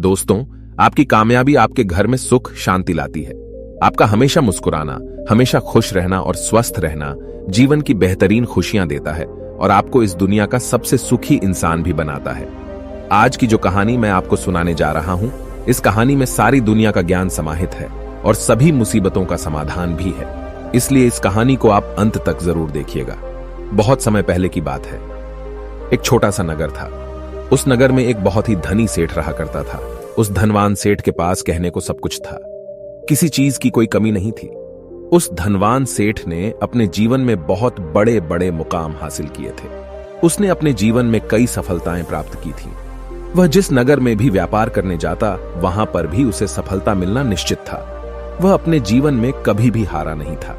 दोस्तों, आपकी कामयाबी आपके घर में सुख शांति लाती है। आपका हमेशा मुस्कुराना, हमेशा खुश रहना और स्वस्थ रहना जीवन की बेहतरीन खुशियां देता है और आपको इस दुनिया का सबसे सुखी इंसान भी बनाता है। आज की जो कहानी मैं आपको सुनाने जा रहा हूं, इस कहानी में सारी दुनिया का ज्ञान समाहित है और सभी मुसीबतों का समाधान भी है। इसलिए इस कहानी को आप अंत तक जरूर देखिएगा। बहुत समय पहले की बात है। एक छोटा सा नगर था। उस नगर में एक बहुत ही धनी सेठ रहा करता था। उस धनवान सेठ के पास कहने को सब कुछ था, किसी चीज की कोई कमी नहीं थी। उस धनवान सेठ ने अपने जीवन में बहुत बड़े बड़े मुकाम हासिल किए थे। उसने अपने जीवन में कई सफलताएं प्राप्त की थी। वह जिस नगर में भी व्यापार करने जाता, वहां पर भी उसे सफलता मिलना निश्चित था। वह अपने जीवन में कभी भी हारा नहीं था।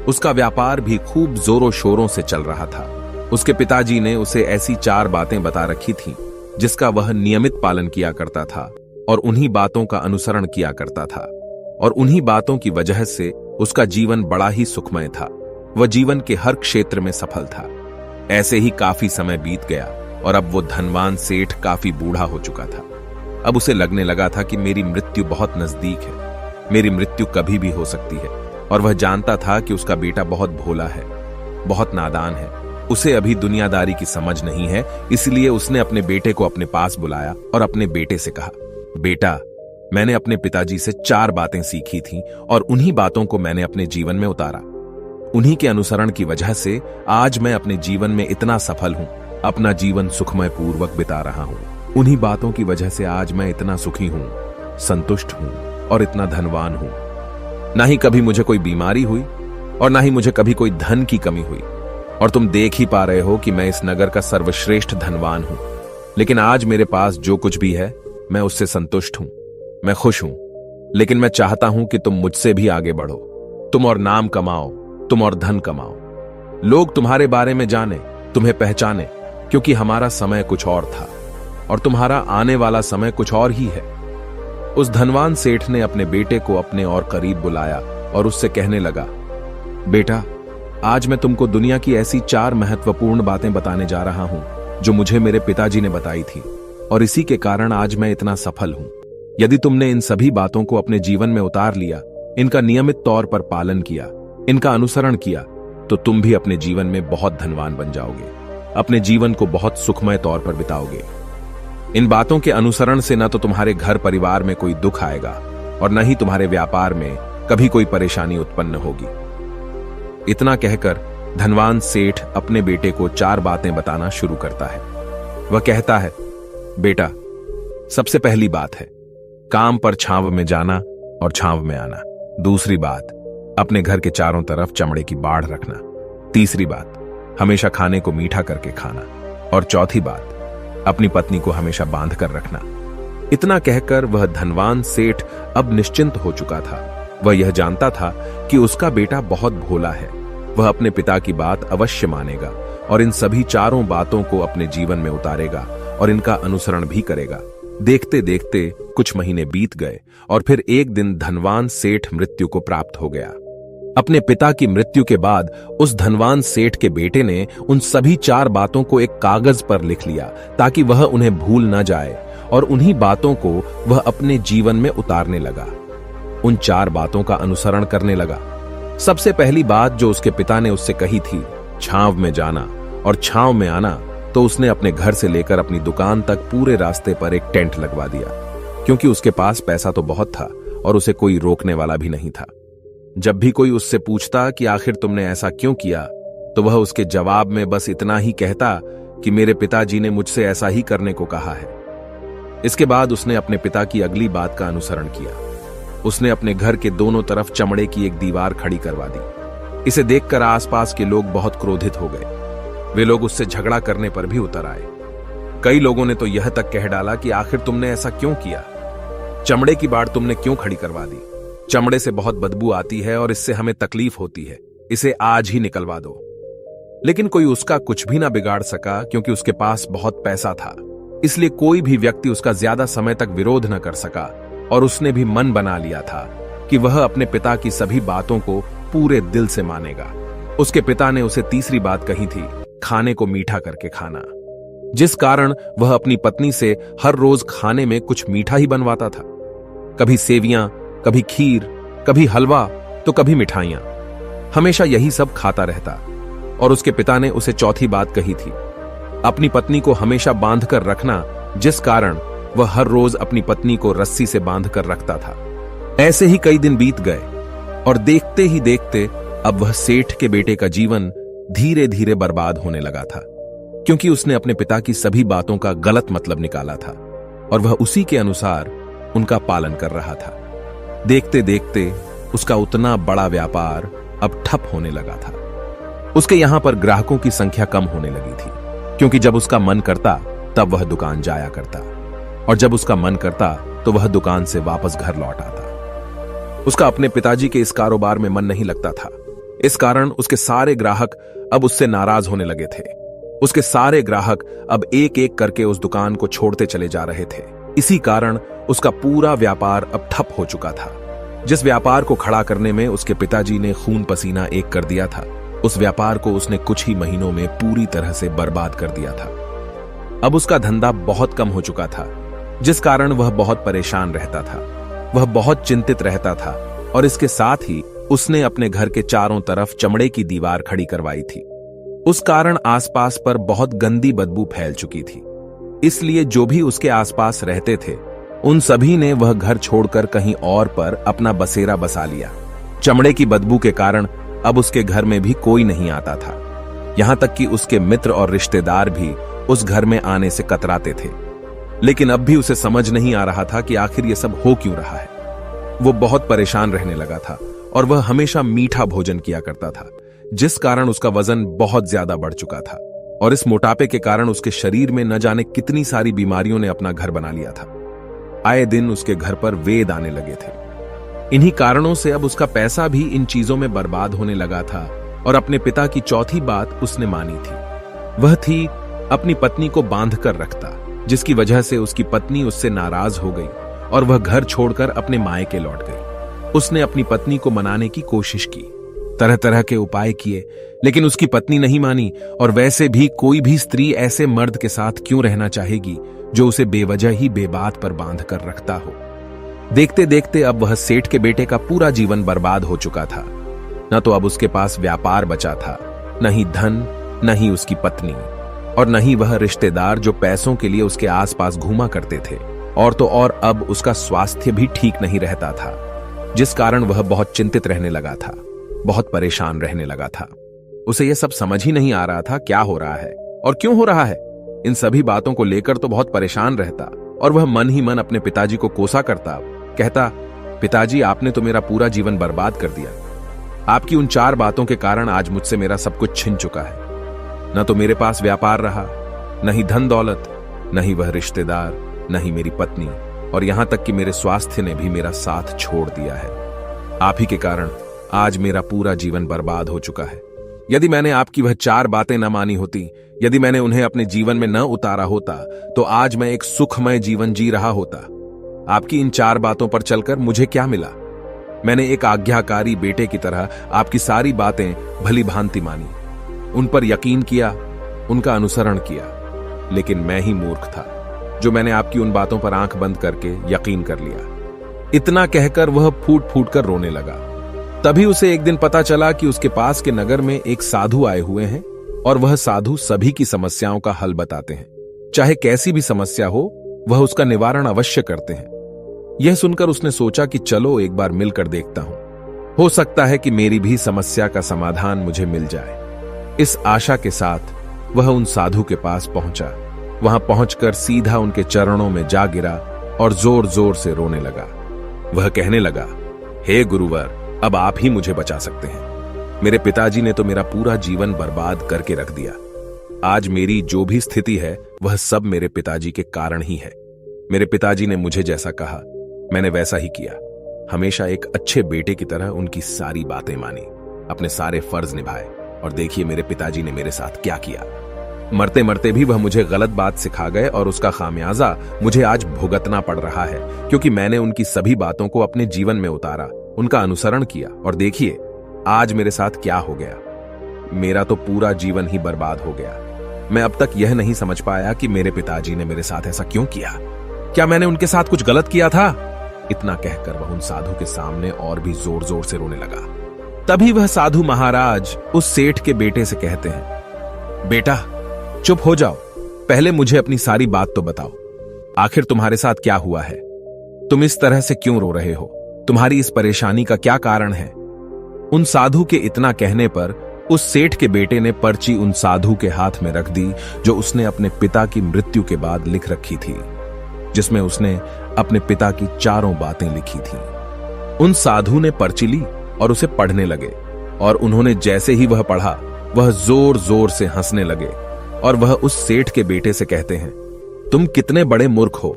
उसका व्यापार भी खूब जोरों शोरों से चल रहा था। उसके पिताजी ने उसे ऐसी 4 बातें बता रखी थीं, जिसका वह नियमित पालन किया करता था और उन्हीं बातों का अनुसरण किया करता था। और उन्हीं बातों की वजह से उसका जीवन बड़ा ही सुखमय था। वह जीवन के हर क्षेत्र में सफल था। ऐसे ही काफी समय बीत गया और अब वो धनवान सेठ काफी बूढ़ा हो चुका था। अब उसे लगने लगा था कि मेरी मृत्यु बहुत नजदीक है, मेरी मृत्यु कभी भी हो सकती है। और वह जानता था कि उसका बेटा बहुत भोला है, बहुत नादान है, उसे अभी दुनियादारी की समझ नहीं है। इसलिए उसने अपने बेटे को अपने पास बुलाया और अपने बेटे से कहा, बेटा, मैंने अपने पिताजी से 4 बातें सीखी थीं और उन्हीं बातों को मैंने अपने जीवन में उतारा। उन्हीं के अनुसरण की वजह से आज मैं अपने जीवन में इतना सफल हूं, अपना जीवन सुखमय पूर्वक बिता रहा हूं। उन्हीं बातों की वजह से आज मैं इतना सुखी हूं, संतुष्ट हूं और इतना धनवान हूं। ना ही कभी मुझे कोई बीमारी हुई और ना ही मुझे कभी कोई धन की कमी हुई। और तुम देख ही पा रहे हो कि मैं इस नगर का सर्वश्रेष्ठ धनवान हूं। लेकिन आज मेरे पास जो कुछ भी है, मैं उससे संतुष्ट हूं, मैं खुश हूं। लेकिन मैं चाहता हूं कि तुम मुझसे भी आगे बढ़ो। तुम और नाम कमाओ, तुम और धन कमाओ, लोग तुम्हारे बारे में जाने, तुम्हें पहचाने, क्योंकि हमारा समय कुछ और था और तुम्हारा आने वाला समय कुछ और ही है। उस धनवान सेठ ने अपने बेटे को अपने और करीब बुलाया और उससे कहने लगा, बेटा, आज मैं तुमको दुनिया की ऐसी 4 महत्वपूर्ण बातें बताने जा रहा हूं जो मुझे मेरे पिताजी ने बताई थी और इसी के कारण आज मैं इतना सफल हूं। यदि तुमने इन सभी बातों को अपने जीवन में उतार लिया, इनका नियमित तौर पर पालन किया, इनका अनुसरण किया, तो तुम भी अपने जीवन में बहुत धनवान बन जाओगे, अपने जीवन को बहुत सुखमय तौर पर बिताओगे। इन बातों के अनुसरण से न तो तुम्हारे घर परिवार में कोई दुख आएगा और न ही तुम्हारे व्यापार में कभी कोई परेशानी उत्पन्न होगी। इतना कहकर धनवान सेठ अपने बेटे को 4 बातें बताना शुरू करता है। वह कहता है, बेटा, सबसे पहली बात है काम पर छांव में जाना और छांव में आना। दूसरी बात, अपने घर के चारों तरफ चमड़े की बाड़ रखना। तीसरी बात, हमेशा खाने को मीठा करके खाना। और चौथी बात, अपनी पत्नी को हमेशा बांध कर रखना। इतना कहकर वह धनवान सेठ अब निश्चिंत हो चुका था। वह यह जानता था कि उसका बेटा बहुत भोला है। वह अपने पिता की बात अवश्य मानेगा और इन सभी 4 बातों को अपने जीवन में उतारेगा और इनका अनुसरण भी करेगा। देखते देखते कुछ महीने बीत गए और फिर एक दिन धनवान सेठ मृत्यु को प्राप्त हो गया। अपने पिता की मृत्यु के बाद उस धनवान सेठ के बेटे ने उन सभी 4 बातों को एक कागज पर लिख लिया ताकि वह उन्हें भूल न जाए और उन्हीं बातों को वह अपने जीवन में उतारने लगा। उन 4 बातों का अनुसरण करने लगा। सबसे पहली बात जो उसके पिता ने उससे कही थी, छांव में जाना और छांव में आना, तो उसने अपने घर से लेकर अपनी दुकान तक पूरे रास्ते पर एक टेंट लगवा दिया, क्योंकि उसके पास पैसा तो बहुत था और उसे कोई रोकने वाला भी नहीं था। जब भी कोई उससे पूछता कि आखिर तुमने ऐसा क्यों किया, तो वह उसके जवाब में बस इतना ही कहता कि मेरे पिताजी ने मुझसे ऐसा ही करने को कहा है। इसके बाद उसने अपने पिता की अगली बात का अनुसरण किया। उसने अपने घर के दोनों तरफ चमड़े की एक दीवार खड़ी करवा दी। इसे देखकर आसपास के लोग बहुत क्रोधित हो गए। वे लोग उससे झगड़ा करने पर भी उतर आए। कई लोगों ने तो यह तक कह डाला कि आखिर तुमने ऐसा क्यों किया, चमड़े की बाड़ तुमने क्यों खड़ी करवा दी, चमड़े से बहुत बदबू आती है और इससे हमें तकलीफ होती है, इसे आज ही निकलवा दो। लेकिन कोई उसका कुछ भी ना बिगाड़ सका, क्योंकि उसके पास बहुत पैसा था। इसलिए कोई भी व्यक्ति उसका ज्यादा समय तक विरोध न कर सका और उसने भी मन बना लिया था कि वह अपने पिता की सभी बातों को पूरे दिल से मानेगा। उसके पिता ने उसे तीसरी बात कही थी, खाने को मीठा करके खाना। जिस कारण वह अपनी पत्नी से हर रोज खाने में कुछ मीठा ही बनवाता था। कभी सेवियां, कभी खीर, कभी हलवा तो कभी मिठाइयां। हमेशा यही सब खाता रहता। और उसके पिता ने उसे चौथी बात कही थी, अपनी पत्नी को हमेशा बांध कर रखना, जिस कारण वह हर रोज अपनी पत्नी को रस्सी से बांध कर रखता था। ऐसे ही कई दिन बीत गए और देखते ही देखते अब वह सेठ के बेटे का जीवन धीरे धीरे बर्बाद होने लगा था, क्योंकि उसने अपने पिता की सभी बातों का गलत मतलब निकाला था और वह उसी के अनुसार उनका पालन कर रहा था। देखते देखते उसका उतना बड़ा व्यापार अब ठप होने लगा था। उसके यहां पर ग्राहकों की संख्या कम होने लगी थी, क्योंकि जब उसका मन करता तब वह दुकान जाया करता और जब उसका मन करता तो वह दुकान से वापस घर लौट आता। उसका अपने पिताजी के इस कारोबार में मन नहीं लगता था। इस कारण उसके सारे ग्राहक अब उससे नाराज होने लगे थे। उसके सारे ग्राहक अब एक एक करके उस दुकान को छोड़ते चले जा रहे थे। इसी कारण उसका पूरा व्यापार अब ठप हो चुका था। जिस व्यापार को खड़ा करने में उसके पिताजी ने खून पसीना एक कर दिया था, उस व्यापार को उसने कुछ ही महीनों में पूरी तरह से बर्बाद कर दिया था। अब उसका धंधा बहुत कम हो चुका था, जिस कारण वह बहुत परेशान रहता था। वह बहुत चिंतित रहता था और इसके साथ ही उसने अपने घर के चारों तरफ चमड़े की दीवार खड़ी करवाई थी। उस कारण आसपास पर बहुत गंदी बदबू फैल चुकी थी। इसलिए जो भी उसके आसपास रहते थे उन सभी ने वह घर छोड़कर कहीं और पर अपना बसेरा बसा लिया। चमड़े की बदबू के कारण अब उसके घर में भी कोई नहीं आता था। यहां तक कि उसके मित्र और रिश्तेदार भी उस घर में आने से कतराते थे। लेकिन अब भी उसे समझ नहीं आ रहा था कि आखिर ये सब हो क्यों रहा है। वो बहुत परेशान रहने लगा था और वह हमेशा मीठा भोजन किया करता था, जिस कारण उसका वजन बहुत ज्यादा बढ़ चुका था और इस मोटापे के कारण उसके शरीर में न जाने कितनी सारी बीमारियों ने अपना घर बना लिया था। आए दिन उसके घर पर वेद आने लगे थे। इन्हीं कारणों से अब उसका पैसा भी इन चीजों में बर्बाद होने लगा था और अपने पिता की चौथी बात उसने मानी थी। वह थी अपनी पत्नी को बांध कर रखता, जिसकी वजह से उसकी पत्नी उससे नाराज हो गई और वह घर छोड़कर अपने मायके लौट गई। उसने अपनी पत्नी को मनाने की कोशिश की, तरह तरह के उपाय किए, लेकिन उसकी पत्नी नहीं मानी। और वैसे भी कोई भी स्त्री ऐसे मर्द के साथ क्यों रहना चाहेगी जो उसे बेवजह ही बेबात पर बांध कर रखता हो। देखते देखते अब वह सेठ के बेटे का पूरा जीवन बर्बाद हो चुका था। न तो अब उसके पास व्यापार बचा था, न ही धन, न ही उसकी पत्नी, और न ही वह रिश्तेदार जो पैसों के लिए उसके आसपास घूमा करते थे। और तो और अब उसका स्वास्थ्य भी ठीक नहीं रहता था, जिस कारण वह बहुत चिंतित रहने लगा था, बहुत परेशान रहने लगा था। उसे यह सब समझ ही नहीं आ रहा था क्या हो रहा है और क्यों हो रहा है। इन सभी बातों को लेकर तो बहुत परेशान रहता और वह मन ही मन अपने पिताजी को कोसा करता, कहता, पिताजी आपने तो मेरा पूरा जीवन बर्बाद कर दिया। आपकी उन 4 बातों के कारण आज मुझसे मेरा सब कुछ छिन चुका है। न तो मेरे पास व्यापार रहा, न ही धन दौलत, न ही वह रिश्तेदार, न ही मेरी पत्नी, और यहां तक कि मेरे स्वास्थ्य ने भी मेरा साथ छोड़ दिया है। आप ही के कारण आज मेरा पूरा जीवन बर्बाद हो चुका है। यदि मैंने आपकी वह 4 बातें न मानी होती, यदि मैंने उन्हें अपने जीवन में न उतारा होता, तो आज मैं एक सुखमय जीवन जी रहा होता। आपकी इन 4 बातों पर चलकर मुझे क्या मिला? मैंने एक आज्ञाकारी बेटे की तरह आपकी सारी बातें भली भांति मानी, उन पर यकीन किया, उनका अनुसरण किया। लेकिन मैं ही मूर्ख था जो मैंने आपकी उन बातों पर आंख बंद करके यकीन कर लिया। इतना कहकर वह फूट फूट कर रोने लगा। तभी उसे एक दिन पता चला कि उसके पास के नगर में एक साधु आए हुए हैं और वह साधु सभी की समस्याओं का हल बताते हैं। चाहे कैसी भी समस्या हो, वह उसका निवारण अवश्य करते हैं। यह सुनकर उसने सोचा कि चलो एक बार मिलकर देखता हूं, हो सकता है कि मेरी भी समस्या का समाधान मुझे मिल जाए। इस आशा के साथ वह उन साधु के पास पहुंचा। वहां पहुंचकर सीधा उनके चरणों में जा गिरा और जोर जोर से रोने लगा। वह कहने लगा, हे गुरुवर, अब आप ही मुझे बचा सकते हैं। मेरे पिताजी ने तो मेरा पूरा जीवन बर्बाद करके रख दिया। आज मेरी जो भी स्थिति है वह सब मेरे पिताजी के कारण ही है। मेरे पिताजी ने मुझे जैसा कहा मैंने वैसा ही किया। हमेशा एक अच्छे बेटे की तरह उनकी सारी बातें मानी, अपने सारे फर्ज निभाए, और देखिए मेरे पिताजी ने मेरे साथ क्या किया। मरते मरते भी वह मुझे गलत बात सिखा गए और उसका खामियाजा मुझे आज भुगतना पड़ रहा है, क्योंकि मैंने उनकी सभी बातों को अपने जीवन में उतारा, उनका अनुसरण किया, और देखिए आज मेरे साथ क्या हो गया। मेरा तो पूरा जीवन ही बर्बाद हो गया। मैं अब तक यह नहीं समझ पाया कि मेरे पिताजी ने मेरे साथ ऐसा क्यों किया। क्या मैंने उनके साथ कुछ गलत किया था? इतना कहकर वह उन साधु के सामने और भी जोर जोर से रोने लगा। तभी वह साधु महाराज उस सेठ के बेटे से कहते हैं, बेटा चुप हो जाओ, पहले मुझे अपनी सारी बात तो बताओ। आखिर तुम्हारे साथ क्या हुआ है? तुम इस तरह से क्यों रो रहे हो? तुम्हारी इस परेशानी का क्या कारण है? उन साधु के इतना कहने पर उस सेठ के बेटे ने पर्ची उन साधु के हाथ में रख दी, जो उसने अपने पिता की मृत्यु के बाद लिख रखी थी, जिसमें उसने अपने पिता की चारों बातें लिखी थीं। उन साधु ने पर्ची ली और उसे पढ़ने लगे, और उन्होंने जैसे ही वह पढ़ा, वह जोर जोर से हंसने लगे, और वह उस सेठ के बेटे से कहते हैं, तुम कितने बड़े मूर्ख हो।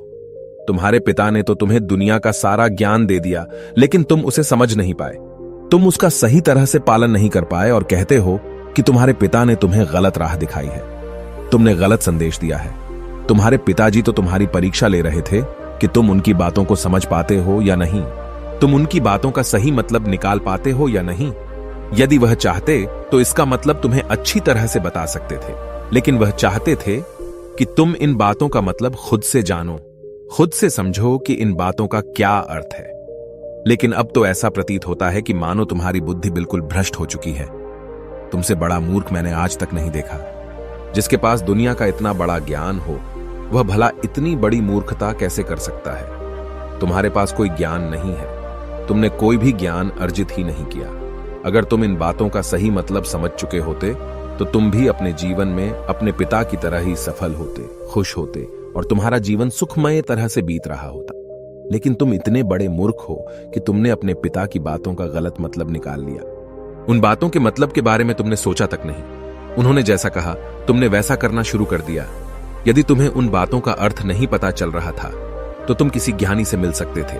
तुम्हारे पिता ने तो तुम्हें दुनिया का सारा ज्ञान दे दिया, लेकिन तुम उसे समझ नहीं पाए। तुम उसका सही तरह से पालन नहीं कर पाए और कहते हो कि तुम्हारे पिता ने तुम्हें गलत राह दिखाई है, तुमने गलत संदेश दिया है। तुम्हारे पिताजी तो तुम्हारी परीक्षा ले रहे थे कि तुम उनकी बातों को समझ पाते हो या नहीं, तुम उनकी बातों का सही मतलब निकाल पाते हो या नहीं। यदि वह चाहते तो इसका मतलब तुम्हें अच्छी तरह से बता सकते थे, लेकिन वह चाहते थे कि तुम इन बातों का मतलब खुद से जानो, खुद से समझो कि इन बातों का क्या अर्थ है। लेकिन अब तो ऐसा प्रतीत होता है कि मानो तुम्हारी बुद्धि बिल्कुल भ्रष्ट हो चुकी है। तुमसे बड़ा मूर्ख मैंने आज तक नहीं देखा। जिसके पास दुनिया का इतना बड़ा ज्ञान हो, वह भला इतनी बड़ी मूर्खता कैसे कर सकता है? तुम्हारे पास कोई ज्ञान नहीं है, तुमने कोई भी ज्ञान अर्जित ही नहीं किया। अगर तुम इन बातों का सही मतलब समझ चुके होते तो तुम भी अपने जीवन में अपने पिता की तरह ही सफल होते, खुश होते, और तुम्हारा जीवन सुखमय तरह से बीत रहा होता। लेकिन तुम इतने बड़े मूर्ख हो कि तुमने अपने पिता की बातों का गलत मतलब निकाल लिया। उन बातों के मतलब के बारे में तुमने सोचा तक नहीं। उन्होंने जैसा कहा तुमने वैसा करना शुरू कर दिया। यदि तुम्हें उन बातों का अर्थ नहीं पता चल रहा था तो तुम किसी ज्ञानी से मिल सकते थे,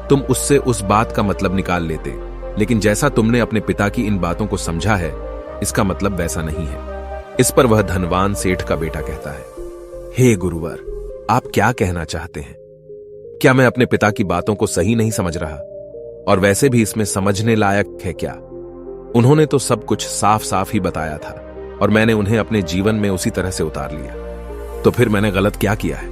तुम उससे उस बात का मतलब निकाल लेते। लेकिन जैसा तुमने अपने पिता की इन बातों को समझा है, इसका मतलब वैसा नहीं है। इस पर वह धनवान सेठ का बेटा कहता है, हे गुरुवर, आप क्या कहना चाहते हैं? क्या मैं अपने पिता की बातों को सही नहीं समझ रहा? और वैसे भी इसमें समझने लायक है क्या? उन्होंने तो सब कुछ साफ साफ ही बताया था और मैंने उन्हें अपने जीवन में उसी तरह से उतार लिया। तो फिर मैंने गलत क्या किया है?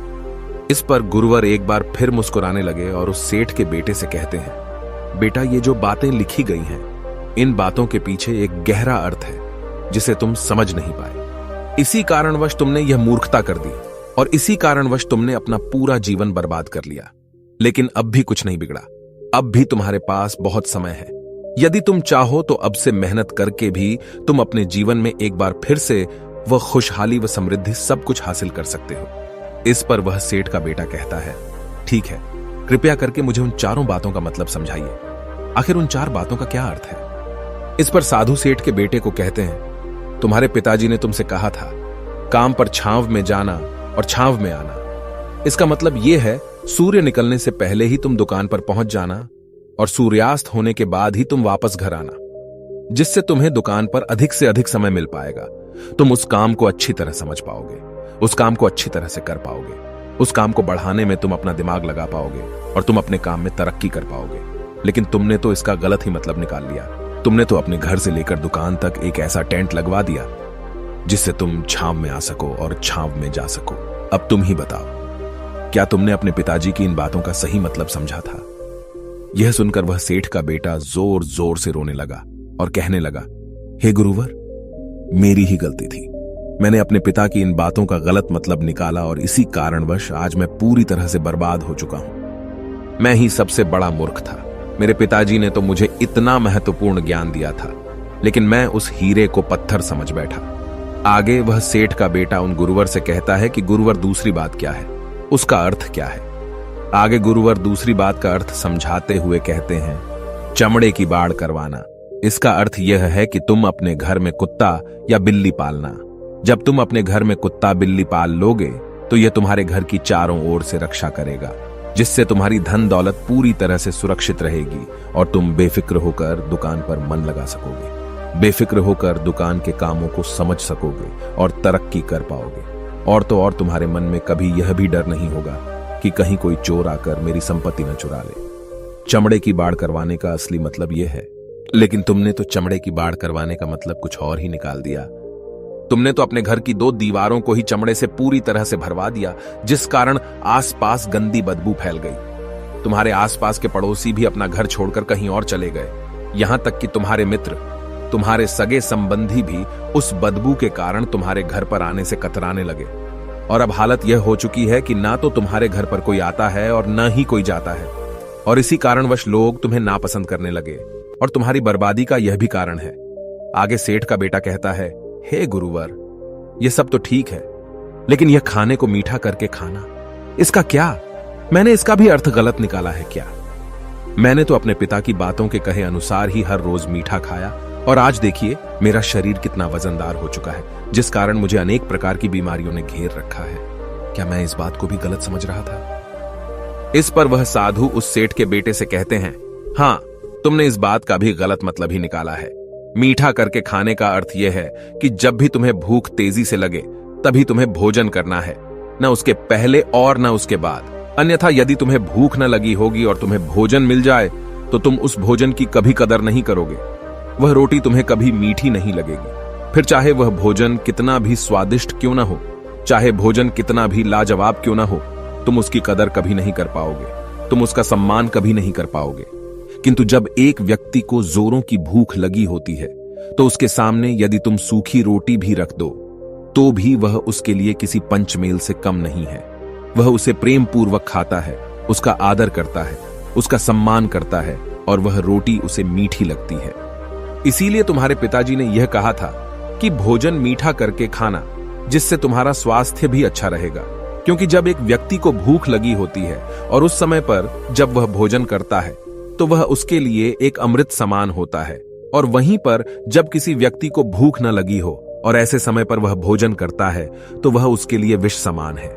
इस पर गुरुवर एक बार फिर मुस्कुराने लगे और उस सेठ के बेटे से कहते हैं, बेटा, ये जो बातें लिखी गई हैं, इन बातों के पीछे एक गहरा अर्थ है जिसे तुम समझ नहीं पाए। इसी कारणवश तुमने यह मूर्खता कर दी और इसी कारणवश तुमने अपना पूरा जीवन बर्बाद कर लिया। लेकिन अब भी कुछ नहीं बिगड़ा, अब भी तुम्हारे पास बहुत समय है। यदि तुम चाहो तो अब से मेहनत करके भी तुम अपने जीवन में एक बार फिर से वह खुशहाली व समृद्धि सब कुछ हासिल कर सकते हो। इस पर वह सेठ का बेटा कहता है, ठीक है, कृपया करके मुझे उन चारों बातों का मतलब समझाइए। आखिर उन चार बातों का क्या अर्थ है? इस पर साधु सेठ के बेटे को कहते हैं, तुम्हारे पिताजी ने तुमसे कहा था काम पर छांव में जाना और छांव में आना। इसका मतलब यह है सूर्य निकलने से पहले ही तुम दुकान पर पहुंच जाना और सूर्यास्त होने के बाद ही तुम वापस घर आना, जिससे तुम्हें दुकान पर अधिक से अधिक समय मिल पाएगा। तुम उस काम को अच्छी तरह समझ पाओगे, उस काम को अच्छी तरह से कर पाओगे, उस काम को बढ़ाने में तुम अपना दिमाग लगा पाओगे और तुम अपने काम में तरक्की कर पाओगे। लेकिन तुमने तो इसका गलत ही मतलब निकाल लिया। तुमने तो अपने घर से लेकर दुकान तक एक ऐसा टेंट लगवा दिया जिससे तुम छांव में आ सको और छांव में जा सको। अब तुम ही बताओ, क्या तुमने अपने पिताजी की इन बातों का सही मतलब समझा था? यह सुनकर वह सेठ का बेटा जोर जोर से रोने लगा और कहने लगा, हे गुरुवर, मेरी ही गलती थी। मैंने अपने पिता की इन बातों का गलत मतलब निकाला और इसी कारणवश आज मैं पूरी तरह से बर्बाद हो चुका हूं। मैं ही सबसे बड़ा मूर्ख था। मेरे पिताजी ने तो मुझे इतना महत्वपूर्ण ज्ञान दिया था, लेकिन मैं उस हीरे को पत्थर समझ बैठा। आगे वह सेठ का बेटा उन गुरुवर से कहता है कि गुरुवर, दूसरी बात क्या है, उसका अर्थ क्या है? आगे गुरुवर दूसरी बात का अर्थ समझाते हुए कहते हैं, चमड़े की बाड़ करवाना। इसका अर्थ यह है कि तुम अपने घर में कुत्ता या बिल्ली पालना। जब तुम अपने घर में कुत्ता बिल्ली पाल लोगे तो यह तुम्हारे घर की चारों ओर से रक्षा करेगा, जिससे तुम्हारी धन दौलत पूरी तरह से सुरक्षित रहेगी और तुम बेफिक्र होकर दुकान पर मन लगा सकोगे, बेफिक्र होकर दुकान के कामों को समझ सकोगे और तरक्की कर पाओगे। और तो और तुम्हारे मन में कभी यह भी डर नहीं होगा कि कहीं कोई चोर आकर मेरी संपत्ति न चुरा ले। चमड़े की बाड़ करवाने का असली मतलब यह है, लेकिन तुमने तो चमड़े की बाड़ करवाने का मतलब कुछ और ही निकाल दिया। तुमने तो अपने घर की 2 दीवारों को ही चमड़े से पूरी तरह से भरवा दिया, जिस कारण आसपास गंदी बदबू फैल गई। तुम्हारे आसपास के पड़ोसी भी अपना घर छोड़कर कहीं और चले गए। यहां तक कि तुम्हारे मित्र, तुम्हारे सगे संबंधी भी उस बदबू के कारण तुम्हारे घर पर आने से कतराने लगे। और अब हालत यह हो चुकी है कि ना तो तुम्हारे घर पर कोई आता है और न ही कोई जाता है। और इसी कारणवश लोग तुम्हें नापसंद करने लगे। और तुम्हारी बर्बादी का यह भी कारण है। आगे सेठ का बेटा कहता है, हे गुरुवर, यह सब तो ठीक है, लेकिन यह खाने को मीठा करके खाना, इसका क्या? मैंने इसका भी अर्थ गलत निकाला है क्या? मैंने तो अपने पिता की बातों के कहे अनुसार ही हर रोज मीठा खाया, और आज देखिए मेरा शरीर कितना वजनदार हो चुका है, जिस कारण मुझे अनेक प्रकार की बीमारियों ने घेर रखा है। क्या मैं इस बात को भी गलत समझ रहा था? इस पर वह साधु उस सेठ के बेटे से कहते हैं, हाँ, तुमने इस बात का भी गलत मतलब ही निकाला है। मीठा करके खाने का अर्थ यह है कि जब भी तुम्हें भूख तेजी से लगे तभी तुम्हें भोजन करना है, न उसके पहले और न उसके बाद। अन्यथा यदि तुम्हें भूख न लगी होगी और तुम्हें भोजन मिल जाए तो तुम उस भोजन की कभी कदर नहीं करोगे। वह रोटी तुम्हें कभी मीठी नहीं लगेगी। फिर चाहे वह भोजन कितना भी स्वादिष्ट क्यों ना हो, चाहे भोजन कितना भी लाजवाब क्यों ना हो, तुम उसकी कदर कभी नहीं कर पाओगे, तुम उसका सम्मान कभी नहीं कर पाओगे। किंतु जब एक व्यक्ति को जोरों की भूख लगी होती है तो उसके सामने यदि तुम सूखी रोटी भी रख दो तो भी वह उसके लिए किसी पंचमेल से कम नहीं है। वह उसे प्रेम पूर्वक खाता है, उसका आदर करता है, उसका सम्मान करता है, और वह रोटी उसे मीठी लगती है। इसीलिए तुम्हारे पिताजी ने यह कहा था कि भोजन मीठा करके खाना, जिससे तुम्हारा स्वास्थ्य भी अच्छा रहेगा। क्योंकि जब एक व्यक्ति को भूख लगी होती है और उस समय पर जब वह भोजन करता है तो वह उसके लिए एक अमृत समान होता है, और वहीं पर जब किसी व्यक्ति को भूख न लगी हो और ऐसे समय पर वह भोजन करता है तो वह उसके लिए विष समान है,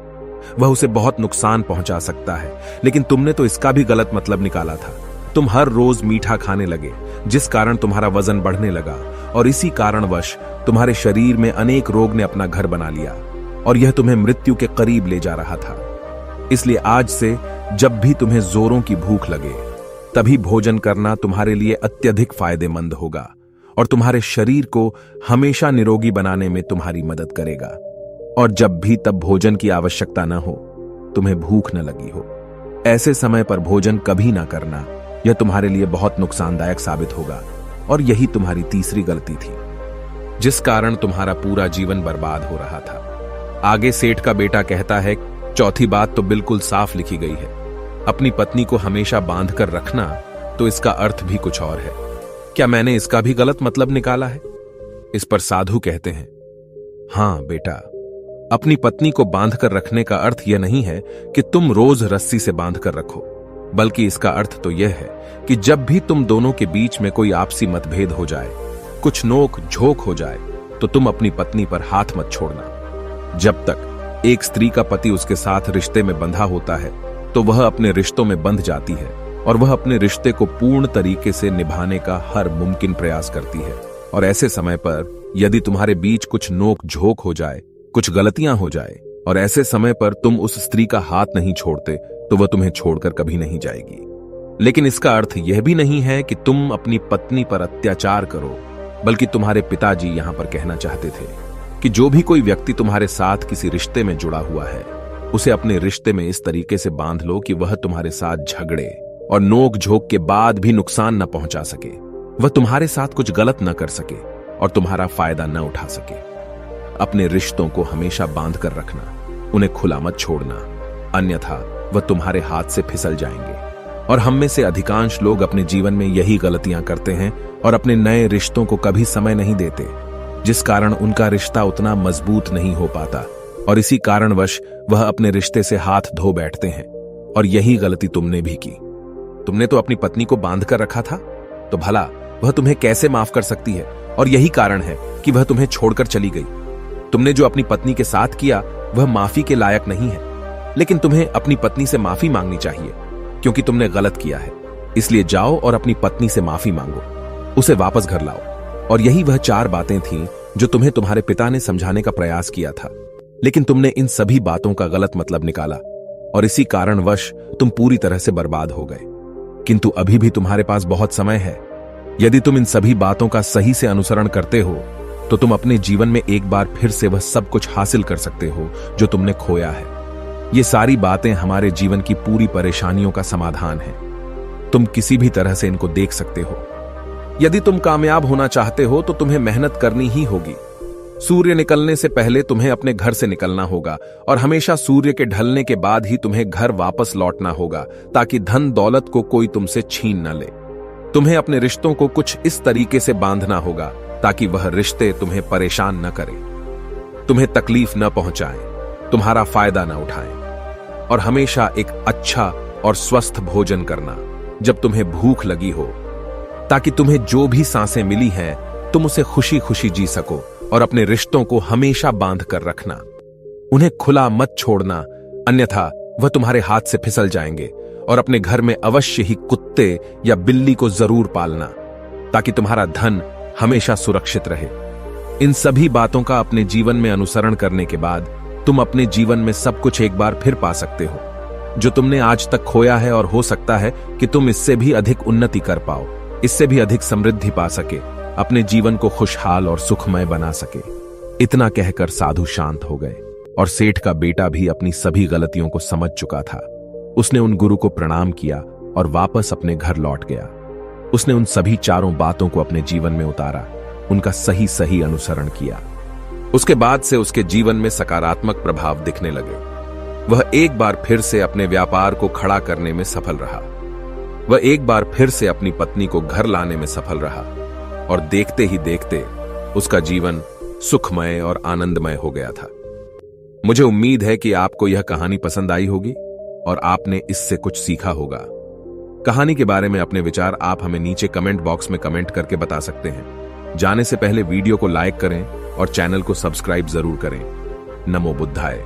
वह उसे बहुत नुकसान पहुंचा सकता है। लेकिन तुमने तो इसका भी गलत मतलब निकाला था। तुम हर रोज मीठा खाने लगे, जिस कारण तुम्हारा वजन बढ़ने लगा, और इसी कारणवश तुम्हारे शरीर में अनेक रोग ने अपना घर बना लिया और यह तुम्हें मृत्यु के करीब ले जा रहा था। इसलिए आज से जब भी तुम्हें जोरों की भूख लगे तभी भोजन करना तुम्हारे लिए अत्यधिक फायदेमंद होगा और तुम्हारे शरीर को हमेशा निरोगी बनाने में तुम्हारी मदद करेगा। और जब भी तब भोजन की आवश्यकता न हो, तुम्हें भूख न लगी हो, ऐसे समय पर भोजन कभी ना करना। यह तुम्हारे लिए बहुत नुकसानदायक साबित होगा। और यही तुम्हारी तीसरी गलती थी, जिस कारण तुम्हारा पूरा जीवन बर्बाद हो रहा था। आगे सेठ का बेटा कहता है, चौथी बात तो बिल्कुल साफ लिखी गई है, अपनी पत्नी को हमेशा बांध कर रखना, तो इसका अर्थ भी कुछ और है। क्या मैंने इसका भी गलत मतलब निकाला है? इस पर साधु कहते हैं, हां बेटा, अपनी पत्नी को बांध कर रखने का अर्थ यह नहीं है कि तुम रोज रस्सी से बांध कर रखो, बल्कि इसका अर्थ तो यह है कि जब भी तुम दोनों के बीच में कोई आपसी मतभेद हो जाए, कुछ नोक झोंक हो जाए, तो तुम अपनी पत्नी पर हाथ मत छोड़ना। जब तक एक स्त्री का पति उसके साथ रिश्ते में बंधा होता है तो वह अपने रिश्तों में बंध जाती है और वह अपने रिश्ते को पूर्ण तरीके से निभाने का हर मुमकिन प्रयास करती है। और ऐसे समय पर यदि तुम्हारे बीच कुछ नोक झोंक हो जाए, कुछ गलतियां हो जाए, और ऐसे समय पर तुम उस स्त्री का हाथ नहीं छोड़ते, तो वह तुम्हें छोड़कर कभी नहीं जाएगी। लेकिन इसका अर्थ यह भी नहीं है कि तुम अपनी पत्नी पर अत्याचार करो, बल्कि तुम्हारे पिताजी यहां पर कहना चाहते थे कि जो भी कोई व्यक्ति तुम्हारे साथ किसी रिश्ते में जुड़ा हुआ है, उसे अपने रिश्ते में इस तरीके से बांध लो कि वह तुम्हारे साथ झगड़े और नोक झोंक के बाद भी नुकसान न पहुंचा सके, वह तुम्हारे साथ कुछ गलत न कर सके और तुम्हारा फायदा न उठा सके। अपने रिश्तों को हमेशा बांध कर रखना, उन्हें खुला मत छोड़ना, अन्यथा वह तुम्हारे हाथ से फिसल जाएंगे। और हम में से अधिकांश लोग अपने जीवन में यही गलतियां करते हैं और अपने नए रिश्तों को कभी समय नहीं देते, जिस कारण उनका रिश्ता उतना मजबूत नहीं हो पाता और इसी कारणवश वह अपने रिश्ते से हाथ धो बैठते हैं। और यही गलती तुमने भी की। तुमने तो अपनी पत्नी को बांध कर रखा था, तो भला वह तुम्हें कैसे माफ कर सकती है? और यही कारण है कि वह तुम्हें छोड़कर चली गई। तुमने जो अपनी पत्नी के साथ किया वह माफी के लायक नहीं है, लेकिन तुम्हें अपनी पत्नी से माफी मांगनी चाहिए क्योंकि तुमने गलत किया है। इसलिए जाओ और अपनी पत्नी से माफी मांगो, उसे वापस घर लाओ। और यही वह 4 बातें थीं जो तुम्हें तुम्हारे पिता ने समझाने का प्रयास किया था, लेकिन तुमने इन सभी बातों का गलत मतलब निकाला और इसी कारणवश तुम पूरी तरह से बर्बाद हो गए। किंतु अभी भी तुम्हारे पास बहुत समय है। यदि तुम इन सभी बातों का सही से अनुसरण करते हो तो तुम अपने जीवन में एक बार फिर से वह सब कुछ हासिल कर सकते हो जो तुमने खोया है। ये सारी बातें हमारे जीवन की पूरी परेशानियों का समाधान है। तुम किसी भी तरह से इनको देख सकते हो। यदि तुम कामयाब होना चाहते हो तो तुम्हें मेहनत करनी ही होगी। सूर्य निकलने से पहले तुम्हें अपने घर से निकलना होगा और हमेशा सूर्य के ढलने के बाद ही तुम्हें घर वापस लौटना होगा, ताकि धन दौलत को कोई तुमसे छीन न ले। तुम्हें अपने रिश्तों को कुछ इस तरीके से बांधना होगा ताकि वह रिश्ते तुम्हें परेशान न करें, तुम्हें तकलीफ न पहुंचाएं, तुम्हारा फायदा न उठाएं। और हमेशा एक अच्छा और स्वस्थ भोजन करना जब तुम्हें भूख लगी हो, ताकि तुम्हें जो भी सांसें मिली हैं तुम उसे खुशी खुशी जी सको। और अपने रिश्तों को हमेशा बांध कर रखना, उन्हें खुला मत छोड़ना, अन्यथा वह तुम्हारे हाथ से फिसल जाएंगे। और अपने घर में अवश्य ही कुत्ते या बिल्ली को जरूर पालना, ताकि तुम्हारा धन हमेशा सुरक्षित रहे। इन सभी बातों का अपने जीवन में अनुसरण करने के बाद तुम अपने जीवन में सब कुछ एक बार फिर पा सकते हो जो तुमने आज तक खोया है, और हो सकता है कि तुम इससे भी अधिक उन्नति कर पाओ, इससे भी अधिक समृद्धि पा सके, अपने जीवन को खुशहाल और सुखमय बना सके। इतना कहकर साधु शांत हो गए और सेठ का बेटा भी अपनी सभी गलतियों को समझ चुका था। उसने उन गुरु को प्रणाम किया और वापस अपने घर लौट गया। उसने उन सभी चारों बातों को अपने जीवन में उतारा, उनका सही सही अनुसरण किया। उसके बाद से उसके जीवन में सकारात्मक प्रभाव दिखने लगे। वह एक बार फिर से अपने व्यापार को खड़ा करने में सफल रहा। वह एक बार फिर से अपनी पत्नी को घर लाने में सफल रहा, और देखते ही देखते उसका जीवन सुखमय और आनंदमय हो गया था। मुझे उम्मीद है कि आपको यह कहानी पसंद आई होगी और आपने इससे कुछ सीखा होगा। कहानी के बारे में अपने विचार आप हमें नीचे कमेंट बॉक्स में कमेंट करके बता सकते हैं। जाने से पहले वीडियो को लाइक करें और चैनल को सब्सक्राइब जरूर करें। नमो बुद्धाय।